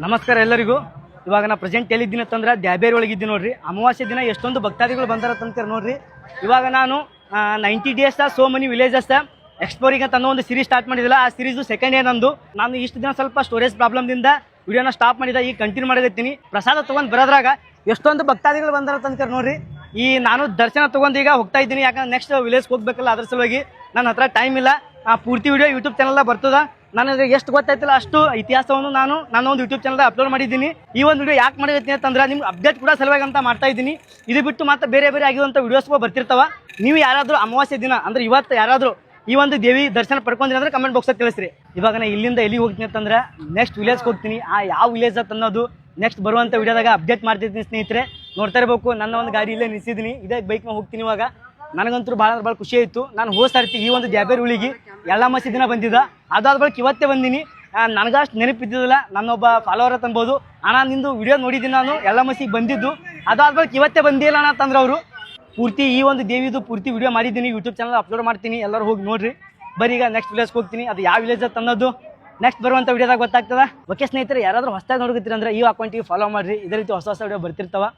ನಮಸ್ಕಾರ ಎಲ್ಲರಿಗೂ. ಇವಾಗ ನಾ ಪ್ರೆಸೆಂಟ್ ಎಲ್ಲಿದ್ದೀನಿ ಅಂತಂದ್ರೆ ದ್ಯಾಬೇರಿ ಒಳಗಿದ್ದೀನಿ ನೋಡ್ರಿ. ಅಮಾವಾಸ್ಯೆ ದಿನ ಎಷ್ಟೊಂದು ಭಕ್ತಾದಿಗಳು ಬಂದಾರಂತ ನೋಡ್ರಿ. ಇವಾಗ ನಾನು 90 ಡೇಸ್ ಸೋ ಮನಿ ವಿಲೇಜಸ್ ಎಕ್ಸ್ಪ್ಲೋರಿಂಗ್ ಅಂತ ಅನ್ನೋ ಒಂದು ಸೀರೀಸ್ ಸ್ಟಾರ್ಟ್ ಮಾಡಿದಿಲ್ಲ. ಆ ಸೀರೀಸು ಸೆಕೆಂಡ್ ಡೇ ನಂದು. ನಾನು ಇಷ್ಟು ದಿನ ಸ್ವಲ್ಪ ಸ್ಟೋರೇಜ್ ಪ್ರಾಬ್ಲಮ್ದಿಂದ ವಿಡಿಯೋನ ಸ್ಟಾಪ್ ಮಾಡಿದ, ಈಗ ಕಂಟಿನ್ಯೂ ಮಾಡಕತ್ತೀನಿ. ಪ್ರಸಾದ ತೊಗೊಂಡು ಬರೋದ್ರಾಗ ಎಷ್ಟೊಂದು ಭಕ್ತಾದಿಗಳು ಬಂದಾರಂತ ನೋಡ್ರಿ. ಈ ನಾನು ದರ್ಶನ ತೊಗೊಂಡು ಈಗ ಹೋಗ್ತಾ ಇದ್ದೀನಿ, ಯಾಕಂದ್ರೆ ನೆಕ್ಸ್ಟ್ ವಿಲೇಜ್ಗೆ ಹೋಗ್ಬೇಕಲ್ಲ, ಅದ್ರ ಸಲುವಾಗಿ ನನ್ನ ಹತ್ರ ಟೈಮ್ ಇಲ್ಲ. ಪೂರ್ತಿ ವಿಡಿಯೋ ಯೂಟ್ಯೂಬ್ ಚಾನಲ್ ಬರ್ತದ. ನನಗೆ ಎಷ್ಟು ಗೊತ್ತಾಯ್ತಿಲ್ಲ ಅಷ್ಟು ಇತಿಹಾಸವನ್ನು ನಾನು ನನ್ನ ಒಂದು ಯೂಟ್ಯೂಬ್ ಚಾನಲ್ ಅಪ್ಲೋಡ್ ಮಾಡಿದ್ದೀನಿ. ಈ ಒಂದು ವಿಡಿಯೋ ಯಾಕೆ ಮಾಡಿರ್ತೀನಿ ಅಂತಂದ್ರೆ ನಿಮ್ಗೆ ಅಪ್ಡೇಟ್ ಕೂಡ ಸಲುವಾಗಿ ಅಂತ ಮಾಡ್ತಾ ಇದ್ದೀನಿ. ಇದು ಬಿಟ್ಟು ಮತ್ತೆ ಬೇರೆ ಬೇರೆ ಆಗಿರುವಂಥ ವಿಡಿಯೋಸ್ಗಳು ಬರ್ತಿರ್ತಾವ. ನೀವು ಯಾರಾದರೂ ಅಮಾವಾಸ್ಯೆ ದಿನ ಅಂದ್ರೆ ಇವತ್ತು ಯಾರಾದರೂ ಈ ಒಂದು ದೇವಿ ದರ್ಶನ ಪಡ್ಕೊಂಡ್ರಿ ಅಂದ್ರೆ ಕಮೆಂಟ್ ಬಾಕ್ಸಲ್ಲಿ ತಿಳಿಸ್ರಿ. ಇವಾಗ ನಾನು ಇಲ್ಲಿಂದ ಎಲ್ಲಿಗೆ ಹೋಗ್ತೀನಿ ಅಂತಂದ್ರೆ ನೆಕ್ಸ್ಟ್ ವಿಲೇಜ್ಗೆ ಹೋಗ್ತೀನಿ. ಆ ಯಾವ ವಿಲೇಜ್ ಅಂತ ಅನ್ನೋದು ನೆಕ್ಸ್ಟ್ ಬರುವಂಥ ವಿಡಿಯೋದಾಗ ಅಪ್ಡೇಟ್ ಮಾಡ್ತಿರ್ತೀನಿ ಸ್ನೇಹಿತರೆ. ನೋಡ್ತಾ ಇರಬೇಕು, ನನ್ನ ಒಂದು ಗಾಡಿ ಇಲ್ಲೇ ನಿಲ್ಸಿದ್ದೀನಿ, ಇದೇ ಬೈಕ್ನ ಹೋಗ್ತೀನಿ. ಇವಾಗ ನನಗಂತೂ ಭಾಳ ಖುಷಿ ಆಯಿತು. ನಾನು ಹೋಗ್ತಾ ಈ ಒಂದು ದ್ಯಾಬೇರಿ ಹುಳಿಗೆ ಎಳ್ಳಮಾಸಿ ದಿನ ಬಂದಿದ್ದ, ಅದಾದ ಬಳಿಕ ಇವತ್ತೇ ಬಂದೀನಿ. ನನಗಷ್ಟು ನೆನಪಿದ್ದಿಲ್ಲ, ನನ್ನೊಬ್ಬ ಫಾಲೋವರ್ ಅಂತ ಅನ್ಬೋದು. ಅಣ್ಣ ನಿಂದು ವಿಡಿಯೋ ನೋಡಿದ್ದೀನಿ, ನಾನು ಎಳ್ಳಮಾಸಿಗೆ ಬಂದಿದ್ದು, ಅದಾದ ಬಳಿಕ ಇವತ್ತೇ ಬಂದಿಲ್ಲ ಅಣ್ಣ ಅಂತಂದ್ರೆ ಅವರು. ಪೂರ್ತಿ ಈ ಒಂದು ದೇವಿದು ಪೂರ್ತಿ ವಿಡಿಯೋ ಮಾಡಿದ್ದೀನಿ, ಯೂಟ್ಯೂಬ್ ಚಾನಲ್ ಅಪ್ಲೋಡ್ ಮಾಡ್ತೀನಿ, ಎಲ್ಲರೂ ಹೋಗಿ ನೋಡ್ರಿ. ಬರೀ ಈಗ ನೆಕ್ಸ್ಟ್ ವಿಲೇಜ್ಗೆ ಹೋಗ್ತೀನಿ. ಅದು ಯಾವ ವಿಲೇಜ್ ಅಂತ ಅನ್ನೋದು ನೆಕ್ಸ್ಟ್ ಬರುವಂಥ ವಿಡಿಯೋದಾಗ ಗೊತ್ತಾಗ್ತದೆ. ಓಕೆ ಸ್ನೇಹಿತರೆ, ಯಾರಾದರೂ ಹೊಸದಾಗಿ ನೋಡ್ಕೊತೀರಿ ಅಂದ್ರೆ ಈ ಅಕೌಂಟಿಗೆ ಫಾಲೋ ಮಾಡಿರಿ. ಇದೇ ರೀತಿ ಹೊಸ ವಿಡಿಯೋ ಬರ್ತಿರ್ತಾವೆ.